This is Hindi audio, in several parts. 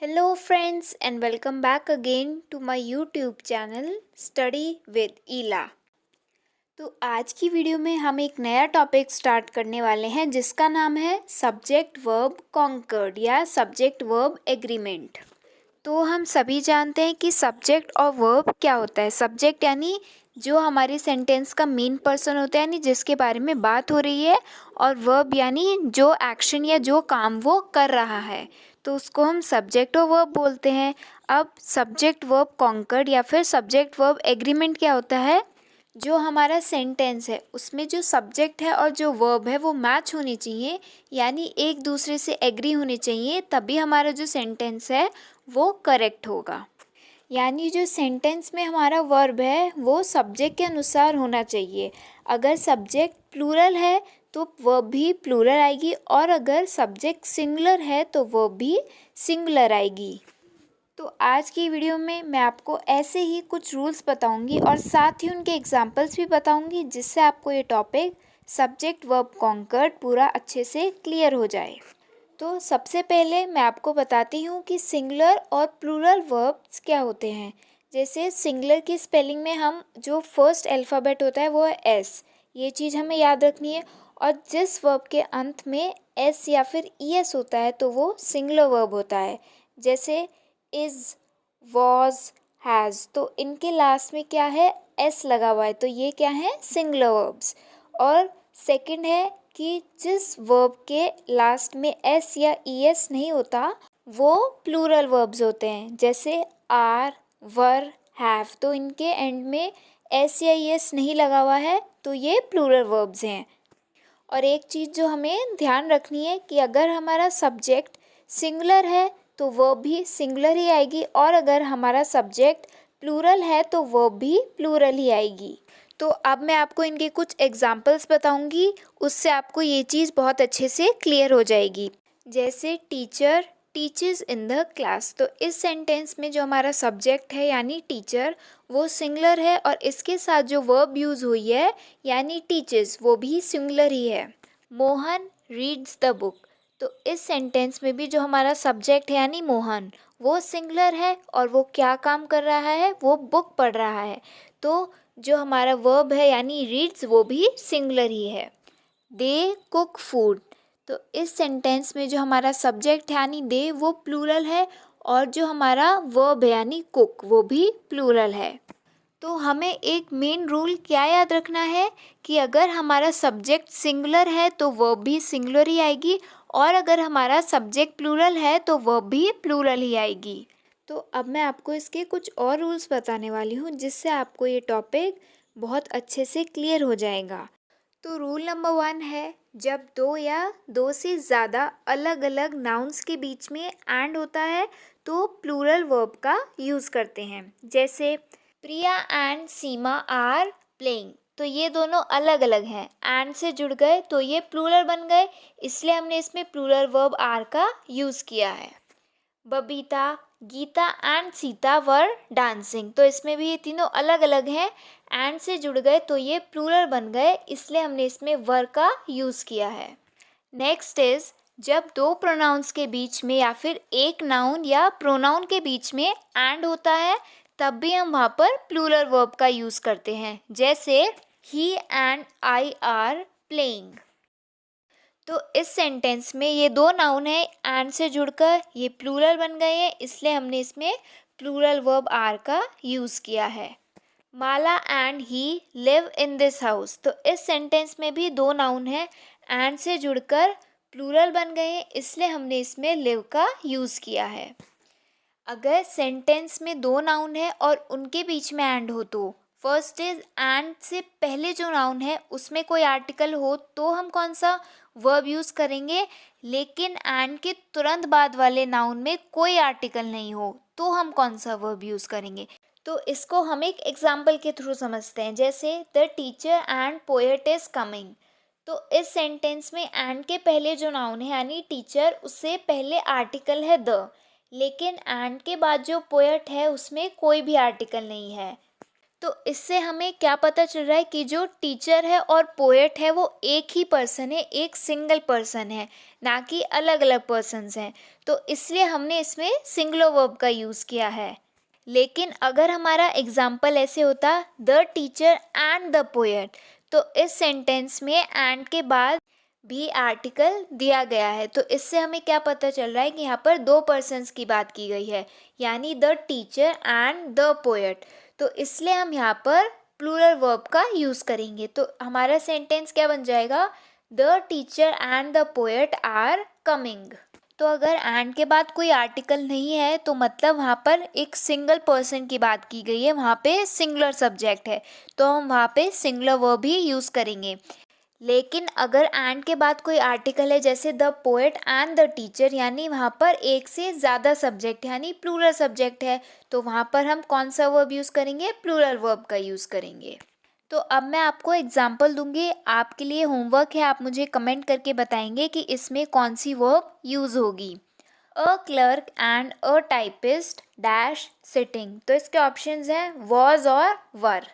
Hello, friends, and welcome back again to my YouTube channel Study with Ela। तो आज की वीडियो में हम एक नया टॉपिक स्टार्ट करने वाले हैं जिसका नाम है सब्जेक्ट वर्ब कॉन्कर्ड या सब्जेक्ट वर्ब एग्रीमेंट। तो हम सभी जानते हैं कि सब्जेक्ट और वर्ब क्या होता है। सब्जेक्ट यानी जो हमारी सेंटेंस का मेन पर्सन होता है, यानी जिसके बारे में बात हो रही है, और वर्ब यानी जो एक्शन या जो काम वो कर रहा है, तो उसको हम सब्जेक्ट और वर्ब बोलते हैं। अब सब्जेक्ट वर्ब कॉन्कर्ड या फिर सब्जेक्ट वर्ब एग्रीमेंट क्या होता है? जो हमारा सेंटेंस है उसमें जो सब्जेक्ट है और जो वर्ब है वो मैच होनी चाहिए, यानी एक दूसरे से एग्री होने चाहिए, तभी हमारा जो सेंटेंस है वो करेक्ट होगा। यानी जो सेंटेंस में हमारा वर्ब है वो सब्जेक्ट के अनुसार होना चाहिए। अगर सब्जेक्ट प्लूरल है तो वर्ब भी प्लूरल आएगी, और अगर सब्जेक्ट सिंगुलर है तो वर्ब भी सिंगुलर आएगी। तो आज की वीडियो में मैं आपको ऐसे ही कुछ रूल्स बताऊंगी और साथ ही उनके एग्जांपल्स भी बताऊंगी, जिससे आपको ये टॉपिक सब्जेक्ट वर्ब कॉन्कर्ड पूरा अच्छे से क्लियर हो जाए। तो सबसे पहले मैं आपको बताती हूँ कि सिंगुलर और प्लूरल वर्ब्स क्या होते हैं। जैसे सिंगुलर की स्पेलिंग में हम जो फर्स्ट अल्फ़ाबेट होता है वो है एस, ये चीज़ हमें याद रखनी है। और जिस वर्ब के अंत में एस या फिर ई एस होता है तो वो सिंगुलर वर्ब होता है। जैसे इज़, वॉज, हैज़, तो इनके लास्ट में क्या है? एस लगा हुआ है, तो ये क्या है? Singular verbs. और सेकंड है कि जिस वर्ब के लास्ट में एस या ई एस नहीं होता वो प्लूरल वर्ब्स होते हैं। जैसे आर, वर, हैव, तो इनके एंड में एस या ई एस नहीं लगा हुआ है, तो ये प्लूरल वर्ब्स हैं। और एक चीज़ जो हमें ध्यान रखनी है कि अगर हमारा सब्जेक्ट सिंगुलर है तो वर्ब भी सिंगुलर ही आएगी, और अगर हमारा सब्जेक्ट प्लूरल है तो वर्ब भी प्लूरल ही आएगी। तो अब मैं आपको इनके कुछ एग्जांपल्स बताऊंगी, उससे आपको ये चीज़ बहुत अच्छे से क्लियर हो जाएगी। जैसे teacher teaches in the class, तो इस सेंटेंस में जो हमारा सब्जेक्ट है यानी टीचर वो सिंगुलर है, और इसके साथ जो वर्ब यूज़ हुई है यानी टीचेस वो भी सिंगुलर ही है। मोहन रीड्स द बुक, तो इस सेंटेंस में भी जो हमारा सब्जेक्ट है यानी मोहन वो सिंगुलर है, और वो क्या काम कर रहा है? वो बुक पढ़ रहा है। तो जो हमारा वर्ब है यानी रीड्स वो भी सिंगुलर ही है। दे कुक फूड, तो इस सेंटेंस में जो हमारा सब्जेक्ट है यानी दे वो प्लूरल है, और जो हमारा वर्ब है यानी कुक वो भी प्लूरल है। तो हमें एक मेन रूल क्या याद रखना है कि अगर हमारा सब्जेक्ट सिंगुलर है तो वर्ब भी सिंगुलर ही आएगी, और अगर हमारा सब्जेक्ट प्लूरल है तो वर्ब भी प्लूरल ही आएगी। तो अब मैं आपको इसके कुछ और रूल्स बताने वाली हूँ, जिससे आपको ये टॉपिक बहुत अच्छे से क्लियर हो जाएगा। तो रूल नंबर 1 है, जब दो या दो से ज़्यादा अलग अलग नाउन्स के बीच में एंड होता है तो प्लूरल वर्ब का यूज़ करते हैं। जैसे प्रिया एंड सीमा आर प्लेइंग, तो ये दोनों अलग अलग हैं, एंड से जुड़ गए तो ये प्लूरल बन गए, इसलिए हमने इसमें प्लूरल वर्ब आर का यूज़ किया है। Babita, Gita and Sita were dancing, तो इसमें भी ये तीनों अलग अलग हैं, एंड से जुड़ गए तो ये प्लूरल बन गए, इसलिए हमने इसमें वर का यूज़ किया है। नेक्स्ट इज, जब दो प्रोनाउंस के बीच में या फिर एक नाउन या प्रोनाउन के बीच में एंड होता है तब भी हम वहाँ पर प्लूरल वर्ब का यूज़ करते हैं। जैसे ही एंड आई आर प्लेइंग, तो इस सेंटेंस में ये दो नाउन है, एंड से जुड़कर ये प्लूरल बन गए हैं, इसलिए हमने इसमें प्लूरल वर्ब आर का यूज़ किया है। Mala and he live in this house, तो इस सेंटेंस में भी दो नाउन है, एंड से जुड़कर प्लूरल बन गए हैं, इसलिए हमने इसमें लिव का यूज़ किया है। अगर सेंटेंस में दो नाउन है और उनके बीच में एंड हो, तो फर्स्ट इज एंड से पहले जो नाउन है उसमें कोई आर्टिकल हो तो हम कौन सा वर्ब यूज़ करेंगे, लेकिन एंड के तुरंत बाद वाले नाउन में कोई आर्टिकल नहीं हो तो हम कौन सा वर्ब यूज़ करेंगे। तो इसको हम एक एग्जाम्पल के थ्रू समझते हैं। जैसे the teacher and poet is coming, तो इस सेंटेंस में एंड के पहले जो नाउन है यानी टीचर उससे पहले आर्टिकल है द, लेकिन एंड के बाद जो पोएट है उसमें कोई भी आर्टिकल नहीं है, तो इससे हमें क्या पता चल रहा है कि जो टीचर है और पोएट है वो एक ही पर्सन है, एक सिंगल पर्सन है, ना कि अलग अलग पर्सन्स हैं। तो इसलिए हमने इसमें सिंगुलर वर्ब का यूज़ किया है। लेकिन अगर हमारा एग्जाम्पल ऐसे होता the teacher and the poet, तो इस सेंटेंस में एंड के बाद भी आर्टिकल दिया गया है, तो इससे हमें क्या पता चल रहा है कि यहाँ पर दो पर्सन्स की बात की गई है, यानी the teacher and the poet. तो इसलिए हम यहाँ पर प्लूरल वर्ब का यूज़ करेंगे। तो हमारा सेंटेंस क्या बन जाएगा, the teacher and the poet are coming. तो अगर एंड के बाद कोई आर्टिकल नहीं है तो मतलब वहाँ पर एक सिंगल पर्सन की बात की गई है, वहाँ पे सिंगुलर सब्जेक्ट है, तो हम वहाँ पे सिंगुलर वर्ब ही यूज़ करेंगे। लेकिन अगर एंड के बाद कोई आर्टिकल है जैसे the poet and the teacher, यानी वहाँ पर एक से ज़्यादा सब्जेक्ट यानी प्लूरल सब्जेक्ट है, तो वहाँ पर हम कौन सा वर्ब यूज़ करेंगे, प्लूरल वर्ब का यूज़ करेंगे। तो अब मैं आपको एग्जाम्पल दूंगी, आपके लिए होमवर्क है, आप मुझे कमेंट करके बताएंगे कि इसमें कौन सी वर्ब यूज़ होगी। A clerk and a typist dash sitting, तो इसके ऑप्शंस हैं वॉज और वर।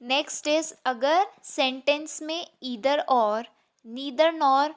नेक्स्ट इज अगर सेंटेंस में ईदर और, neither nor,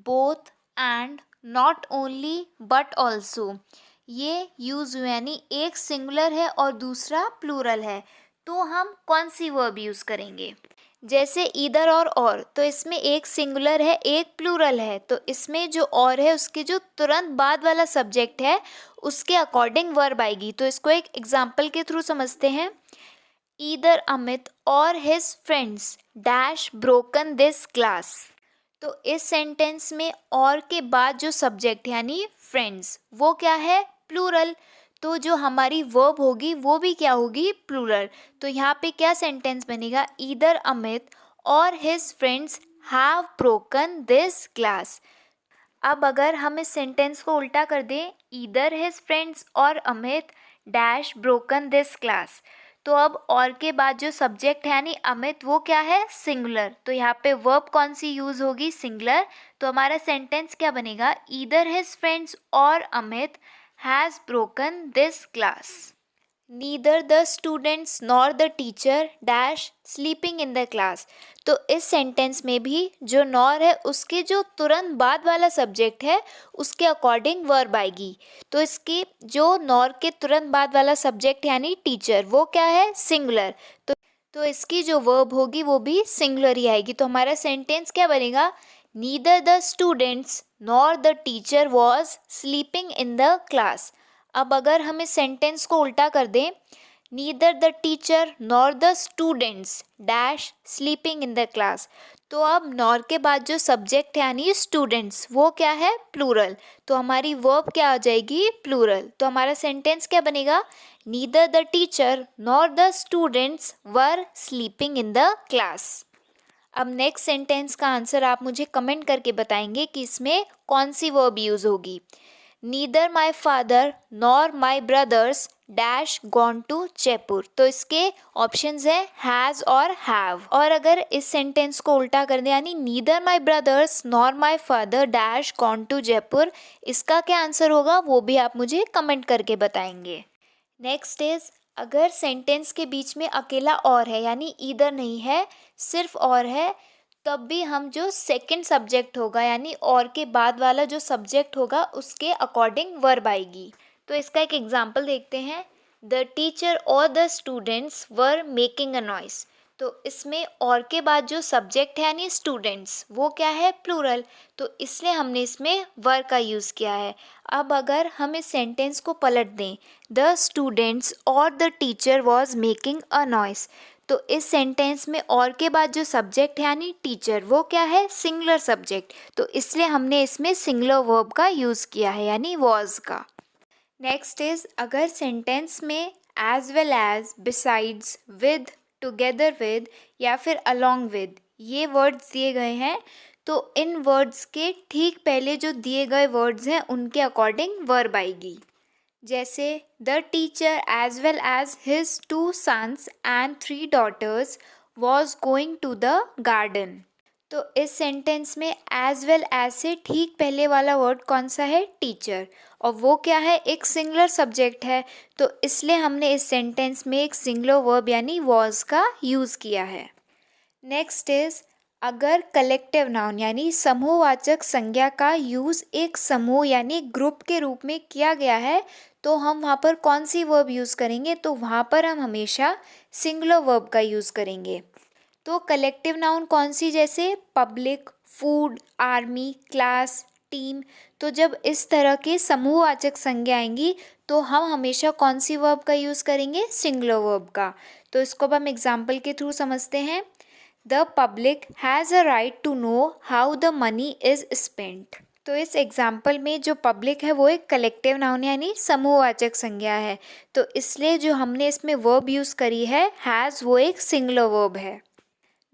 both and, not only but also ये यूज़ हुए, यानी एक सिंगुलर है और दूसरा प्लूरल है, तो हम कौन सी वर्ब यूज़ करेंगे। जैसे ईदर और, तो इसमें एक सिंगुलर है एक प्लूरल है, तो इसमें जो और है उसके जो तुरंत बाद वाला सब्जेक्ट है उसके अकॉर्डिंग वर्ब आएगी। तो इसको एक एग्जाम्पल के थ्रू समझते हैं। ईदर अमित और his friends dash broken this class, तो इस सेंटेंस में और के बाद जो सब्जेक्ट यानी फ्रेंड्स वो क्या है, प्लूरल, तो जो हमारी वर्ब होगी वो भी क्या होगी, प्लूरल। तो यहाँ पे क्या सेंटेंस बनेगा, ईदर अमित और his friends have broken this glass. अब अगर हम इस सेंटेंस को उल्टा कर दें, ईदर हिज फ्रेंड्स और Amit dash broken this glass, तो अब और के बाद जो सब्जेक्ट है यानी अमित वो क्या है, सिंगुलर, तो यहाँ पे वर्ब कौन सी यूज़ होगी, सिंगुलर। तो हमारा सेंटेंस क्या बनेगा, ईदर हिज फ्रेंड्स और Amit has broken this glass. Neither the students nor the teacher dash sleeping in the class, तो इस सेंटेंस में भी जो नॉर है उसके जो तुरंत बाद वाला सब्जेक्ट है उसके अकॉर्डिंग वर्ब आएगी। तो इसकी जो नॉर के तुरंत बाद वाला सब्जेक्ट यानी टीचर वो क्या है, सिंगुलर, तो इसकी जो वर्ब होगी वो भी सिंगुलर ही आएगी। तो हमारा सेंटेंस क्या बनेगा, neither the students nor the teacher was sleeping in the class. अब अगर हम इस सेंटेंस को उल्टा कर दें, neither the teacher nor the students dash sleeping in the class, तो अब नॉर के बाद जो सब्जेक्ट है यानी स्टूडेंट्स वो क्या है, प्लूरल, तो हमारी वर्ब क्या आ जाएगी, प्लूरल। तो हमारा सेंटेंस क्या बनेगा, neither the teacher nor the students were sleeping in the class. अब नेक्स्ट सेंटेंस का आंसर आप मुझे कमेंट करके बताएंगे कि इसमें कौन सी वर्ब यूज़ होगी। Neither my father nor my brothers dash gone to Jaipur, तो इसके ऑप्शंस है हैज़ और हैव। और अगर इस सेंटेंस को उल्टा कर दें यानी neither my brothers nor my father dash gone to Jaipur, इसका क्या आंसर होगा वो भी आप मुझे कमेंट करके बताएंगे। नेक्स्ट इज अगर सेंटेंस के बीच में अकेला और है यानी ईदर नहीं है सिर्फ और है, तब भी हम जो सेकंड सब्जेक्ट होगा यानी और के बाद वाला जो सब्जेक्ट होगा उसके अकॉर्डिंग वर्ब आएगी। तो इसका एक एग्जांपल देखते हैं, द टीचर और the students were making a noise, तो इसमें और के बाद जो सब्जेक्ट है यानी स्टूडेंट्स वो क्या है, प्लूरल, तो इसलिए हमने इसमें वर का यूज़ किया है। अब अगर हम इस सेंटेंस को पलट दें, द स्टूडेंट्स और the teacher was making a noise, तो इस सेंटेंस में और के बाद जो सब्जेक्ट है यानी टीचर वो क्या है, सिंगुलर सब्जेक्ट, तो इसलिए हमने इसमें सिंगुलर वर्ब का यूज़ किया है यानी वॉज का। नेक्स्ट इज अगर सेंटेंस में as well as, besides, with, together with या फिर अलॉन्ग विद ये वर्ड्स दिए गए हैं, तो इन वर्ड्स के ठीक पहले जो दिए गए वर्ड्स हैं उनके अकॉर्डिंग वर्ब आएगी। जैसे the teacher as well as his 2 sons and 3 daughters was going to the garden, तो इस सेंटेंस में एज वेल एज से ठीक पहले वाला वर्ड कौन सा है, टीचर, और वो क्या है, एक सिंगुलर सब्जेक्ट है, तो इसलिए हमने इस सेंटेंस में एक सिंगुलर वर्ब यानी वॉज का यूज़ किया है। नेक्स्ट इज, अगर कलेक्टिव नाउन यानी समूहवाचक संज्ञा का यूज़ एक समूह यानी ग्रुप के रूप में किया गया है तो हम वहाँ पर कौन सी वर्ब यूज़ करेंगे, तो वहाँ पर हम हमेशा सिंगुलर वर्ब का यूज़ करेंगे। तो कलेक्टिव नाउन कौन सी, जैसे public, food, army, class, team. तो जब इस तरह के समूहवाचक संज्ञा आएंगी तो हम हमेशा कौन सी वर्ब का यूज़ करेंगे, सिंगुलर वर्ब का। तो इसको अब हम एग्जाम्पल के थ्रू समझते हैं। The public has a right to know how the money is spent. तो इस एग्जाम्पल में जो पब्लिक है वो एक कलेक्टिव नाउन यानी समूहवाचक संज्ञा है, तो इसलिए जो हमने इसमें वर्ब यूज़ करी है हैज़, वो एक सिंगुलर वर्ब है।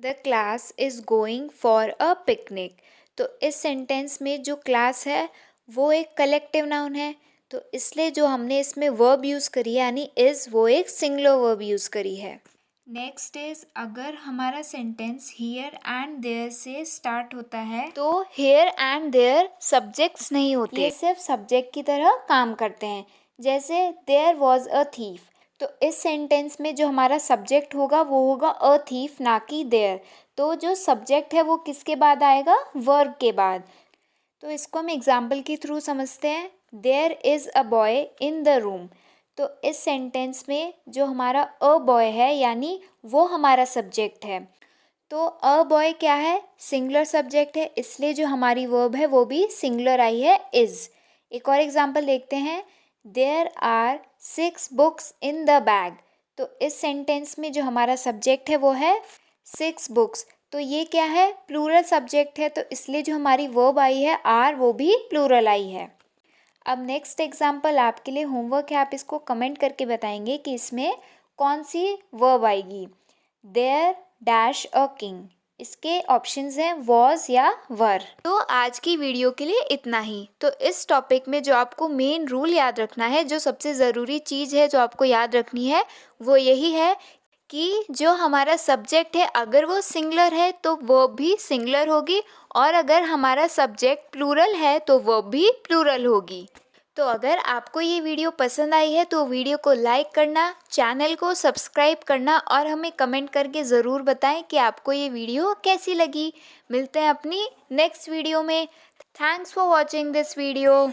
The class is going for a picnic. तो इस सेंटेंस में जो क्लास है वो एक कलेक्टिव नाउन है, तो इसलिए जो हमने इसमें वर्ब यूज़ करी है यानी इज़, वो एक सिंगुलर वर्ब यूज़ करी है। नेक्स्ट इज, अगर हमारा सेंटेंस हियर एंड देयर से स्टार्ट होता है तो हियर एंड देयर सब्जेक्ट्स नहीं होते, ये सिर्फ सब्जेक्ट की तरह काम करते हैं। जैसे देयर वॉज अ थीफ, तो इस सेंटेंस में जो हमारा सब्जेक्ट होगा वो होगा अ थीफ, ना कि देयर। तो जो सब्जेक्ट है वो किसके बाद आएगा, वर्ब के बाद। तो इसको हम एग्जाम्पल के थ्रू समझते हैं। There is a boy in the room. तो इस सेंटेंस में जो हमारा अ बॉय है यानी वो हमारा सब्जेक्ट है, तो अ बॉय क्या है, सिंगुलर सब्जेक्ट है, इसलिए जो हमारी वर्ब है वो भी सिंगुलर आई है, इज़। एक और एग्जांपल देखते हैं। There are 6 books in the bag. तो इस सेंटेंस में जो हमारा सब्जेक्ट है वो है 6 बुक्स, तो ये क्या है, प्लूरल सब्जेक्ट है, तो इसलिए जो हमारी वर्ब आई है आर, वो भी प्लूरल आई है। अब नेक्स्ट एग्जाम्पल आपके लिए होमवर्क है, आप इसको कमेंट करके बताएंगे कि इसमें कौन सी वर्ब आएगी। देयर डैश अ किंग, इसके ऑप्शंस हैं वॉज या वर। तो आज की वीडियो के लिए इतना ही। तो इस टॉपिक में जो आपको मेन रूल याद रखना है, जो सबसे ज़रूरी चीज़ है जो आपको याद रखनी है, वो यही है कि जो हमारा सब्जेक्ट है अगर वो सिंगुलर है तो वर्ब भी सिंगुलर होगी, और अगर हमारा सब्जेक्ट प्लूरल है तो वर्ब भी प्लूरल होगी। तो अगर आपको ये वीडियो पसंद आई है तो वीडियो को लाइक करना, चैनल को सब्सक्राइब करना और हमें कमेंट करके ज़रूर बताएं कि आपको ये वीडियो कैसी लगी। मिलते हैं अपनी नेक्स्ट वीडियो में। Thanks for watching this video.